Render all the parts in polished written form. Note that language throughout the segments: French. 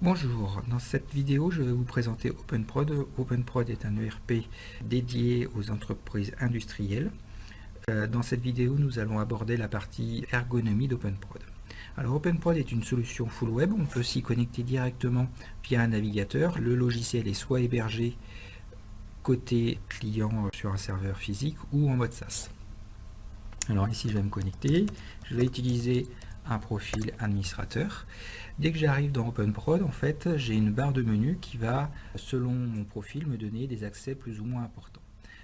Bonjour, dans cette vidéo je vais vous présenter OpenProd. OpenProd est un ERP dédié aux entreprises industrielles. Dans cette vidéo nous allons aborder la partie ergonomie d'OpenProd. Alors OpenProd est une solution full web, on peut s'y connecter directement via un navigateur. Le logiciel est soit hébergé côté client sur un serveur physique ou en mode SaaS. Alors ici je vais me connecter, je vais utiliser un profil administrateur. Dès que j'arrive dans OpenProd, en fait, j'ai une barre de menu qui va, selon mon profil, me donner des accès plus ou moins importants.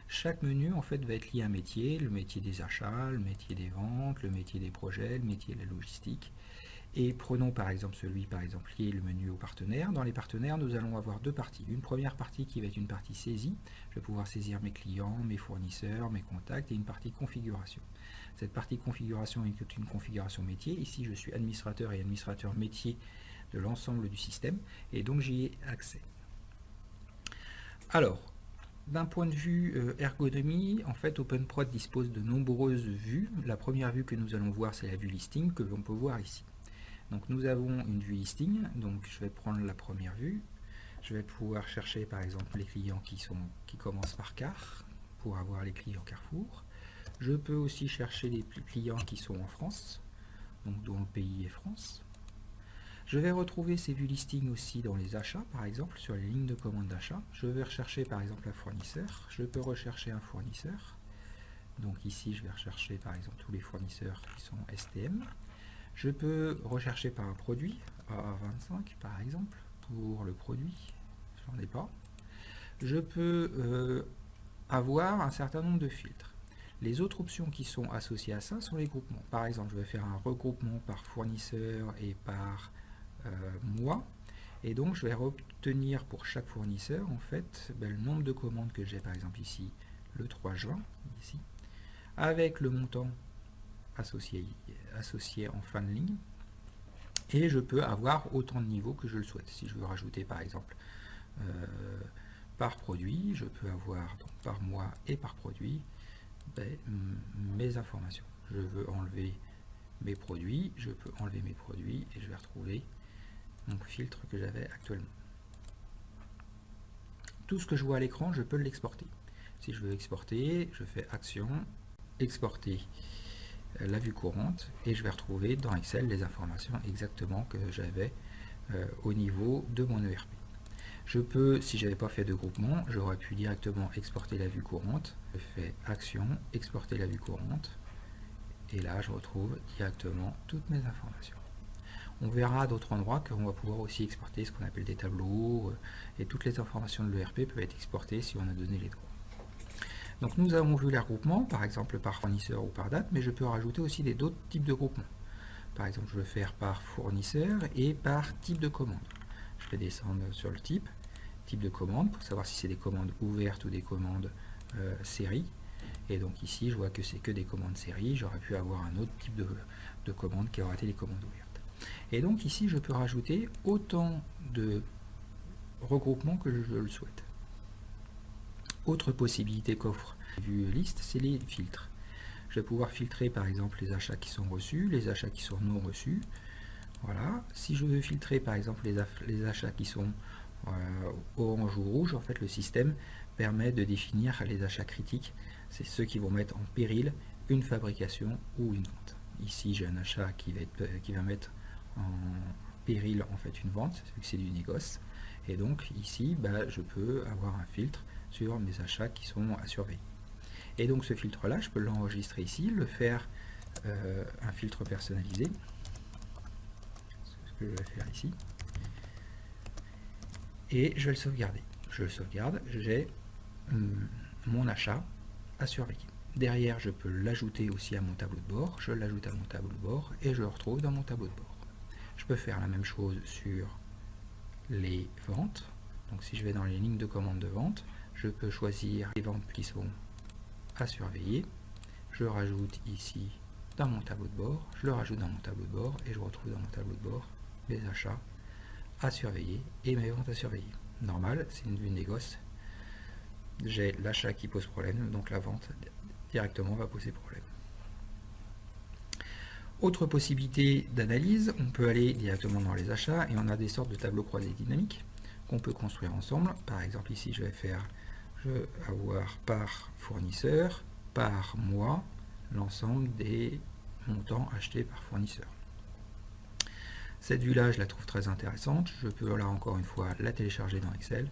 Chaque menu, en fait, va être lié à un métier, le métier des achats, le métier des ventes, le métier des projets, le métier de la logistique. Et prenons par exemple celui, lié le menu aux partenaires. Dans les partenaires, nous allons avoir deux parties. Une première partie qui va être une partie saisie. Je vais pouvoir saisir mes clients, mes fournisseurs, mes contacts, et une partie configuration. Cette partie configuration est une configuration métier. Ici, je suis administrateur et administrateur métier de l'ensemble du système, et donc j'y ai accès. Alors, d'un point de vue ergonomie, en fait, OpenProd dispose de nombreuses vues. La première vue que nous allons voir, c'est la vue listing que l'on peut voir ici. Donc nous avons une vue listing, donc je vais prendre la première vue. Je vais pouvoir chercher par exemple les clients qui commencent par Car, pour avoir les clients Carrefour. Je peux aussi chercher les clients qui sont en France, donc dont le pays est France. Je vais retrouver ces vues listing aussi dans les achats, par exemple, sur les lignes de commande d'achat. Je vais rechercher par exemple un fournisseur. Je peux rechercher un fournisseur. Donc ici, je vais rechercher par exemple tous les fournisseurs qui sont STM. Je peux rechercher par un produit, AA25 par exemple, pour le produit, j'en ai pas. Je peux avoir un certain nombre de filtres. Les autres options qui sont associées à ça sont les groupements. Par exemple, je vais faire un regroupement par fournisseur et par mois. Et donc, je vais obtenir pour chaque fournisseur, en fait, le nombre de commandes que j'ai, par exemple ici, le 3 juin, ici, avec le montant associé en fin de ligne. Et je peux avoir autant de niveaux que je le souhaite. Si je veux rajouter, par exemple, par produit, je peux avoir donc, par mois et par produit mes informations. Je veux enlever mes produits, je peux enlever mes produits et je vais retrouver mon filtre que j'avais actuellement. Tout ce que je vois à l'écran, je peux l'exporter. Si je veux exporter, je fais Action, Exporter la vue courante et je vais retrouver dans Excel les informations exactement que j'avais au niveau de mon ERP. Je peux, si je n'avais pas fait de groupement, j'aurais pu directement exporter la vue courante. Je fais Action, Exporter la vue courante. Et là, je retrouve directement toutes mes informations. On verra à d'autres endroits qu'on va pouvoir aussi exporter ce qu'on appelle des tableaux. Et toutes les informations de l'ERP peuvent être exportées si on a donné les droits. Donc nous avons vu les regroupements, par exemple par fournisseur ou par date, mais je peux rajouter aussi d'autres types de groupements. Par exemple, je veux faire par fournisseur et par type de commande. Je vais descendre sur le type de commande pour savoir si c'est des commandes ouvertes ou des commandes série. Et donc ici je vois que c'est que des commandes série. J'aurais pu avoir un autre type de commande qui aurait été les commandes ouvertes. Et donc ici je peux rajouter autant de regroupements que je le souhaite. Autre possibilité qu'offre vue liste, c'est les filtres. Je vais pouvoir filtrer par exemple les achats qui sont reçus, les achats qui sont non reçus. Voilà. Si je veux filtrer par exemple les achats qui sont orange ou rouge, en fait le système permet de définir les achats critiques. C'est ceux qui vont mettre en péril une fabrication ou une vente. Ici j'ai un achat qui va mettre en péril en fait une vente, vu que c'est du négoce. Et donc ici je peux avoir un filtre sur mes achats qui sont à surveiller. Et donc ce filtre là, je peux l'enregistrer ici, le faire un filtre personnalisé. C'est ce que je vais faire ici. Et je vais le sauvegarder. Je le sauvegarde, j'ai mon achat à surveiller. Derrière, je peux l'ajouter aussi à mon tableau de bord. Je l'ajoute à mon tableau de bord et je le retrouve dans mon tableau de bord. Je peux faire la même chose sur les ventes. Donc si je vais dans les lignes de commande de vente, je peux choisir les ventes qui sont à surveiller. Je le rajoute ici dans mon tableau de bord. Je le rajoute dans mon tableau de bord et je retrouve dans mon tableau de bord mes achats à surveiller et mes ventes à surveiller. Normal, c'est une vue négoce. J'ai l'achat qui pose problème, donc la vente directement va poser problème. Autre possibilité d'analyse, on peut aller directement dans les achats et on a des sortes de tableaux croisés dynamiques qu'on peut construire ensemble. Par exemple ici je vais avoir par fournisseur, par mois, l'ensemble des montants achetés par fournisseur. Cette vue-là, je la trouve très intéressante. Je peux là encore une fois la télécharger dans Excel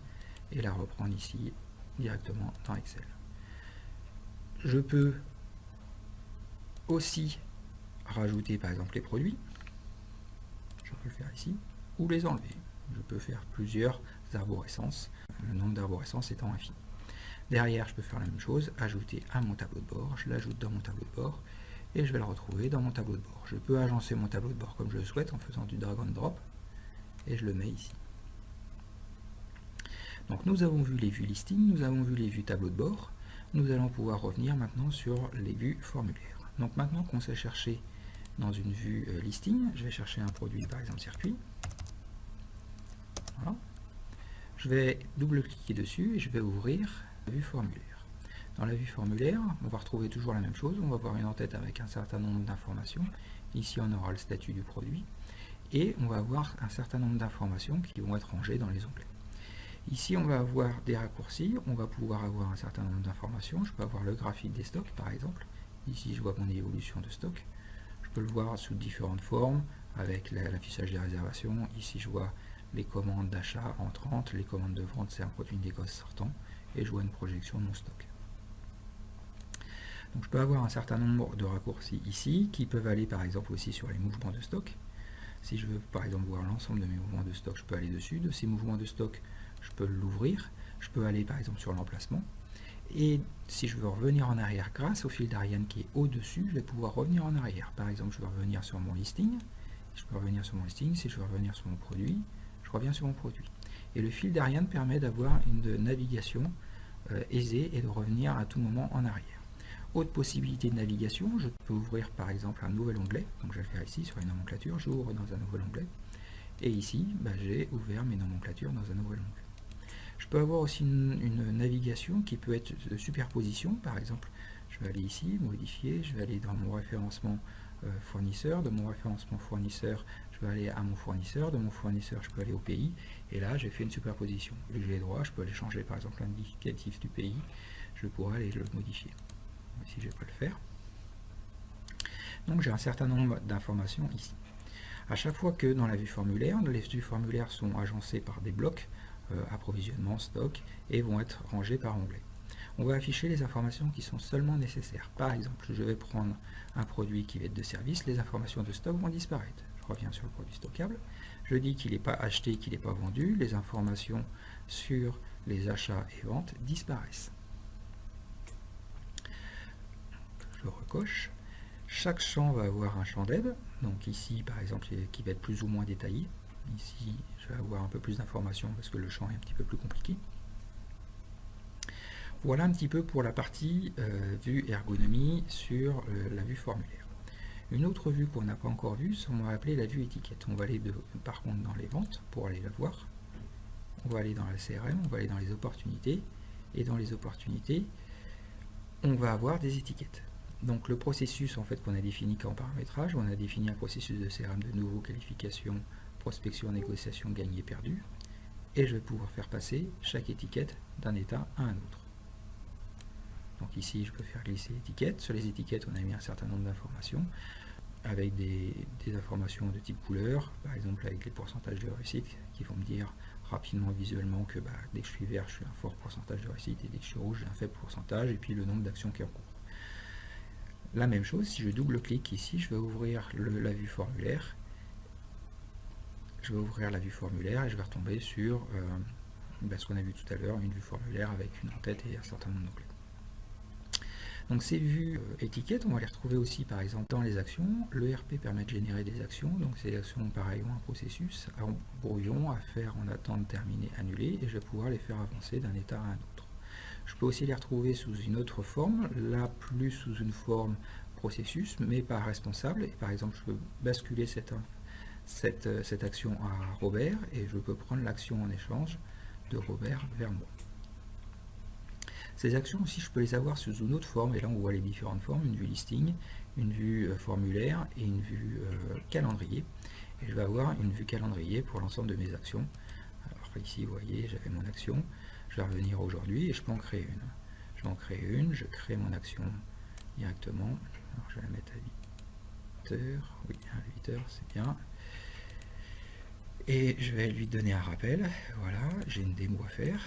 et la reprendre ici directement dans Excel. Je peux aussi rajouter par exemple les produits, je peux le faire ici, ou les enlever. Je peux faire plusieurs arborescences, le nombre d'arborescences étant infini. Derrière, je peux faire la même chose, ajouter à mon tableau de bord, je l'ajoute dans mon tableau de bord, et je vais le retrouver dans mon tableau de bord. Je peux agencer mon tableau de bord comme je le souhaite en faisant du drag and drop, et je le mets ici. Donc nous avons vu les vues listing, nous avons vu les vues tableau de bord, nous allons pouvoir revenir maintenant sur les vues formulaires. Donc maintenant qu'on sait chercher dans une vue listing, je vais chercher un produit, par exemple circuit. Voilà. Je vais double-cliquer dessus et je vais ouvrir la vue formulaire. Dans la vue formulaire, on va retrouver toujours la même chose. On va voir une en-tête avec un certain nombre d'informations. Ici, on aura le statut du produit. Et on va avoir un certain nombre d'informations qui vont être rangées dans les onglets. Ici, on va avoir des raccourcis. On va pouvoir avoir un certain nombre d'informations. Je peux avoir le graphique des stocks, par exemple. Ici, je vois mon évolution de stock. Je peux le voir sous différentes formes, avec l'affichage des réservations. Ici, je vois les commandes d'achat entrantes, les commandes de vente, c'est un produit négoce sortant, et je vois une projection de mon stock. Donc je peux avoir un certain nombre de raccourcis ici, qui peuvent aller par exemple aussi sur les mouvements de stock. Si je veux par exemple voir l'ensemble de mes mouvements de stock, je peux aller dessus. De ces mouvements de stock, je peux l'ouvrir. Je peux aller par exemple sur l'emplacement. Et si je veux revenir en arrière grâce au fil d'Ariane qui est au-dessus, je vais pouvoir revenir en arrière. Par exemple, je veux revenir sur mon listing. Je peux revenir sur mon listing. Si je veux revenir sur mon produit, je reviens sur mon produit. Et le fil d'Ariane permet d'avoir une navigation aisée et de revenir à tout moment en arrière. Autre possibilité de navigation, je peux ouvrir par exemple un nouvel onglet. Donc je vais le faire ici sur une nomenclature, j'ouvre dans un nouvel onglet. Et ici, j'ai ouvert mes nomenclatures dans un nouvel onglet. Je peux avoir aussi une navigation qui peut être de superposition. Par exemple, je vais aller ici, modifier, je vais aller dans mon référencement fournisseur. De mon référencement fournisseur, je vais aller à mon fournisseur. De mon fournisseur, je peux aller au pays. Et là, j'ai fait une superposition. Vu que j'ai les droits, je peux aller changer par exemple l'indicatif du pays. Je pourrais aller le modifier. Ici, je ne vais pas le faire. Donc, j'ai un certain nombre d'informations ici. À chaque fois que dans la vue formulaire, les vues formulaires sont agencées par des blocs, approvisionnement, stock, et vont être rangés par onglet. On va afficher les informations qui sont seulement nécessaires. Par exemple, je vais prendre un produit qui va être de service, les informations de stock vont disparaître. Je reviens sur le produit stockable, je dis qu'il n'est pas acheté, qu'il n'est pas vendu, les informations sur les achats et ventes disparaissent. Je recoche. Chaque champ va avoir un champ d'aide, donc ici par exemple qui va être plus ou moins détaillé. Ici je vais avoir un peu plus d'informations parce que le champ est un petit peu plus compliqué. Voilà un petit peu pour la partie vue ergonomie sur la vue formulaire. Une autre vue qu'on n'a pas encore vue, on va appeler la vue étiquette. On va aller par contre dans les ventes pour aller la voir. On va aller dans la CRM, on va aller dans les opportunités, et dans les opportunités, on va avoir des étiquettes. Donc le processus en fait qu'on a défini qu'en paramétrage, on a défini un processus de CRM de nouveau, qualification, prospection, négociation, gagné, perdu, et je vais pouvoir faire passer chaque étiquette d'un état à un autre. Donc ici je peux faire glisser l'étiquette. Sur les étiquettes on a mis un certain nombre d'informations avec des informations de type couleur, par exemple avec les pourcentages de réussite qui vont me dire rapidement visuellement que dès que je suis vert je suis un fort pourcentage de réussite et dès que je suis rouge j'ai un faible pourcentage, et puis le nombre d'actions qui est en cours. La même chose, si je double-clique ici, je vais ouvrir la vue formulaire. Je vais ouvrir la vue formulaire et je vais retomber sur ce qu'on a vu tout à l'heure, une vue formulaire avec une en-tête et un certain nombre d'onglets. Donc ces vues étiquettes, on va les retrouver aussi par exemple dans les actions. Le RP permet de générer des actions, donc ces actions pareil ont un processus, un brouillon à faire en attente, terminer, annuler, et je vais pouvoir les faire avancer d'un état à un autre. Je peux aussi les retrouver sous une autre forme, là plus sous une forme processus, mais pas responsable. Et par exemple, je peux basculer cette action à Robert, et je peux prendre l'action en échange de Robert vers moi. Ces actions aussi, je peux les avoir sous une autre forme, et là on voit les différentes formes, une vue listing, une vue formulaire et une vue calendrier. Et je vais avoir une vue calendrier pour l'ensemble de mes actions. Alors ici, vous voyez, j'avais mon action, je vais revenir aujourd'hui et je peux en créer une. Je vais en créer une, je crée mon action directement. Alors je vais la mettre à 8 heures, oui, à 8 heures, c'est bien. Et je vais lui donner un rappel, voilà, j'ai une démo à faire.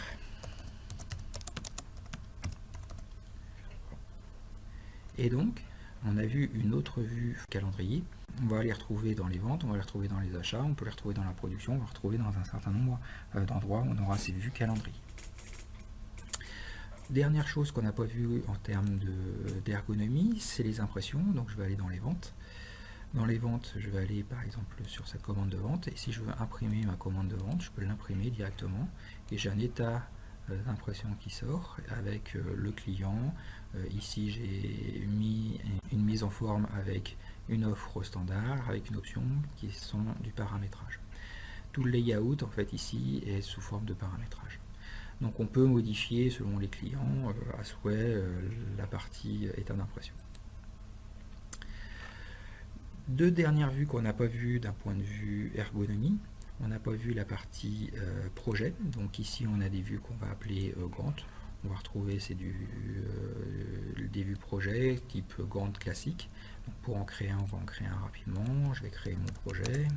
Et donc, on a vu une autre vue calendrier. On va les retrouver dans les ventes, on va les retrouver dans les achats, on peut les retrouver dans la production, on va les retrouver dans un certain nombre d'endroits où on aura ces vues calendrier. Dernière chose qu'on n'a pas vue en termes d'ergonomie, c'est les impressions. Donc je vais aller dans les ventes. Dans les ventes, je vais aller par exemple sur cette commande de vente. Et si je veux imprimer ma commande de vente, je peux l'imprimer directement. Et j'ai un état d'impression qui sort avec le client. Ici, j'ai mis une mise en forme avec une offre standard, avec une option qui sont du paramétrage. Tout le layout, en fait, ici, est sous forme de paramétrage. Donc on peut modifier selon les clients à souhait la partie état d'impression. Deux dernières vues qu'on n'a pas vues d'un point de vue ergonomie. On n'a pas vu la partie projet. Donc ici on a des vues qu'on va appeler Gantt. On va retrouver c'est des vues projet type Gantt classique. Donc pour en créer un, on va en créer un rapidement. Je vais créer mon projet.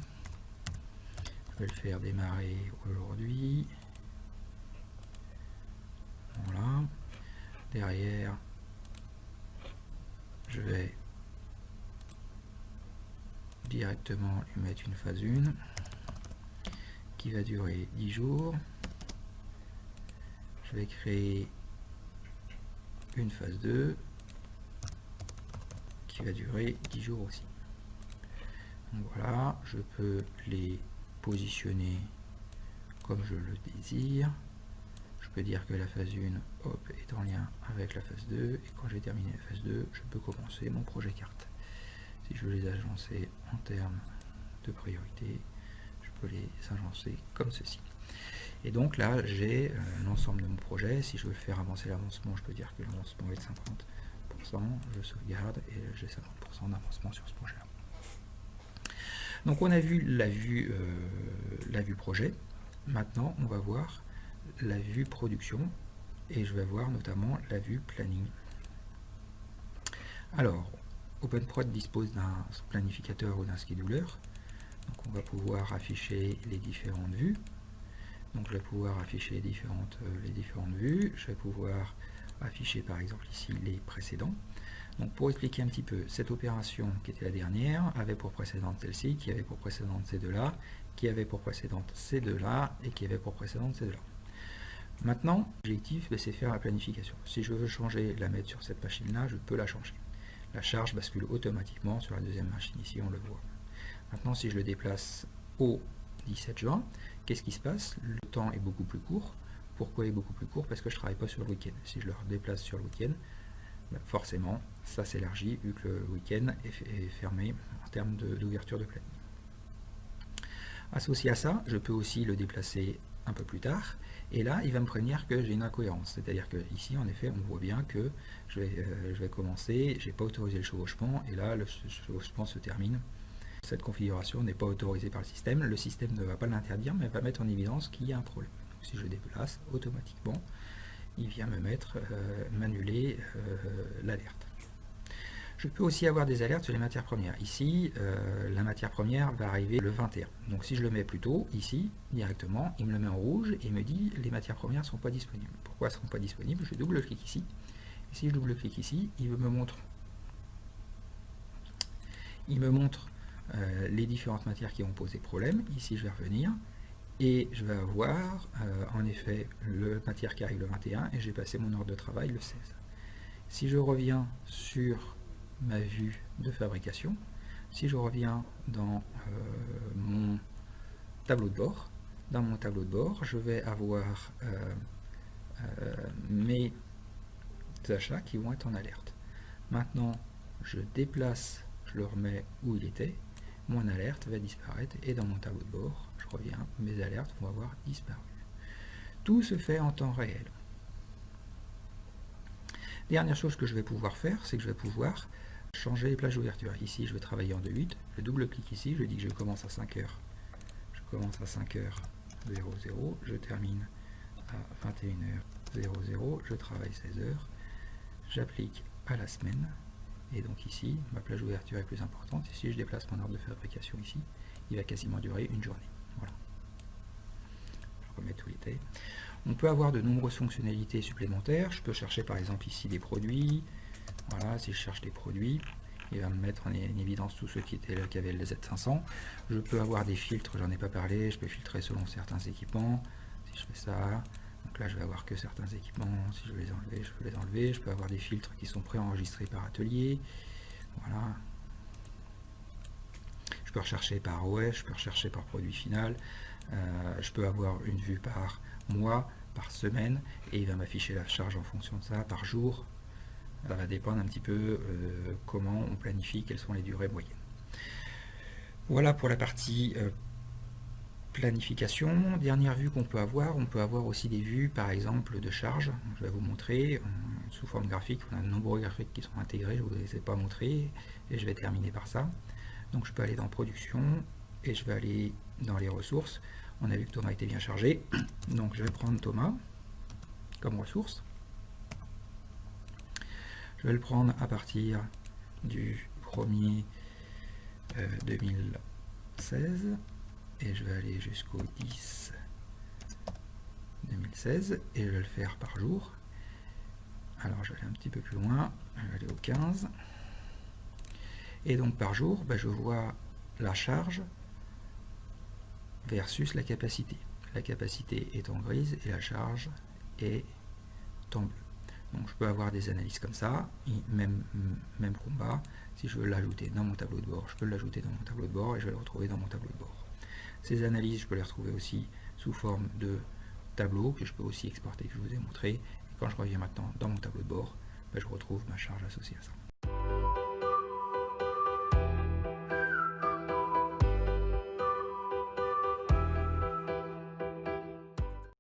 Je vais le faire démarrer aujourd'hui. Voilà. Derrière, je vais directement lui mettre une phase 1 qui va durer 10 jours. Je vais créer une phase 2 qui va durer 10 jours aussi. Donc voilà, je peux les positionner comme je le désire. Je peux dire que la phase 1 hop, est en lien avec la phase 2 et quand j'ai terminé la phase 2, je peux commencer mon projet carte. Si je veux les agencer en termes de priorité, je peux les agencer comme ceci. Et donc là, j'ai l'ensemble de mon projet. Si je veux faire avancer l'avancement, je peux dire que l'avancement est de 50%. Je sauvegarde et j'ai 50% d'avancement sur ce projet-là. Donc on a vu la vue projet. Maintenant, on va voir la vue production et je vais voir notamment la vue planning. Alors, OpenProd dispose d'un planificateur ou d'un scheduler. Donc on va pouvoir afficher les différentes vues. Donc je vais pouvoir afficher les différentes vues. Je vais pouvoir afficher par exemple ici les précédents. Donc pour expliquer un petit peu, cette opération qui était la dernière avait pour précédente celle-ci, qui avait pour précédente ces deux-là, qui avait pour précédente ces deux-là et qui avait pour précédente ces deux-là. Maintenant, l'objectif c'est faire la planification. Si je veux changer, la mettre sur cette machine-là, je peux la changer. La charge bascule automatiquement sur la deuxième machine, ici on le voit. Maintenant, si je le déplace au 17 juin, qu'est-ce qui se passe? Le temps est beaucoup plus court. Pourquoi il est beaucoup plus court? Parce que je ne travaille pas sur le week-end. Si je le redéplace sur le week-end, ben forcément, ça s'élargit vu que le week-end est fermé en termes d'ouverture de planning. Associé à ça, je peux aussi le déplacer un peu plus tard. Et là, il va me prévenir que j'ai une incohérence. C'est-à-dire que ici, en effet, on voit bien que je vais commencer, je n'ai pas autorisé le chevauchement, et là, le chevauchement se termine. Cette configuration n'est pas autorisée par le système. Le système ne va pas l'interdire, mais va mettre en évidence qu'il y a un problème. Donc, si je déplace, automatiquement, il vient m'annuler l'alerte. Je peux aussi avoir des alertes sur les matières premières. Ici, la matière première va arriver le 21. Donc si je le mets plus tôt, ici, directement, il me le met en rouge et il me dit les matières premières ne sont pas disponibles. Pourquoi elles ne sont pas disponibles? Je double-clique ici. Et si je double-clique ici, il me montre les différentes matières qui ont posé problème. Ici, je vais revenir et je vais avoir en effet la matière qui arrive le 21 et j'ai passé mon ordre de travail le 16. Si je reviens sur ma vue de fabrication, si je reviens dans mon tableau de bord, je vais avoir mes achats qui vont être en alerte. Maintenant, je déplace, je le remets où il était, mon alerte va disparaître et dans mon tableau de bord, je reviens, mes alertes vont avoir disparu. Tout se fait en temps réel. Dernière chose que je vais pouvoir faire, c'est que je vais pouvoir changer les plages d'ouverture. Ici, je vais travailler en 2-8. Je double-clique ici, je dis que je commence à 5h. Je commence à 5h00, je termine à 21h00, je travaille 16 heures. J'applique à la semaine. Et donc ici, ma plage d'ouverture est plus importante. Et si je déplace mon ordre de fabrication ici, il va quasiment durer une journée. Voilà. Je remets tous les tailles. On peut avoir de nombreuses fonctionnalités supplémentaires. Je peux chercher par exemple ici des produits. Voilà, si je cherche des produits, il va me mettre en évidence tous ceux qui étaient là, qui avaient le Z500. Je peux avoir des filtres, j'en ai pas parlé, je peux filtrer selon certains équipements. Si je fais ça, donc là je vais avoir que certains équipements. Si je veux les enlever, je peux les enlever. Je peux avoir des filtres qui sont préenregistrés par atelier. Voilà. Je peux rechercher par OS, je peux rechercher par produit final. Je peux avoir une vue par mois, par semaine, et il va m'afficher la charge en fonction de ça, par jour. Ça va dépendre un petit peu comment on planifie, quelles sont les durées moyennes. Voilà pour la partie planification. Dernière vue qu'on peut avoir, on peut avoir aussi des vues par exemple de charge. Je vais vous montrer sous forme graphique. On a de nombreux graphiques qui sont intégrés, je ne vous les ai pas montrés et je vais terminer par ça. Donc je peux aller dans production et je vais aller dans les ressources. On a vu que Thomas était bien chargé, donc je vais prendre Thomas comme ressource. Je vais le prendre à partir du 1er 2016 et je vais aller jusqu'au 10 2016 et je vais le faire par jour. Alors je vais aller un petit peu plus loin, je vais aller au 15 et donc par jour je vois la charge versus la capacité. La capacité est en grise et la charge est en bleu. Donc je peux avoir des analyses comme ça, et même combat, si je veux l'ajouter dans mon tableau de bord, je peux l'ajouter dans mon tableau de bord et je vais le retrouver dans mon tableau de bord. Ces analyses, je peux les retrouver aussi sous forme de tableau que je peux aussi exporter, que je vous ai montré. Et quand je reviens maintenant dans mon tableau de bord, je retrouve ma charge associée à ça.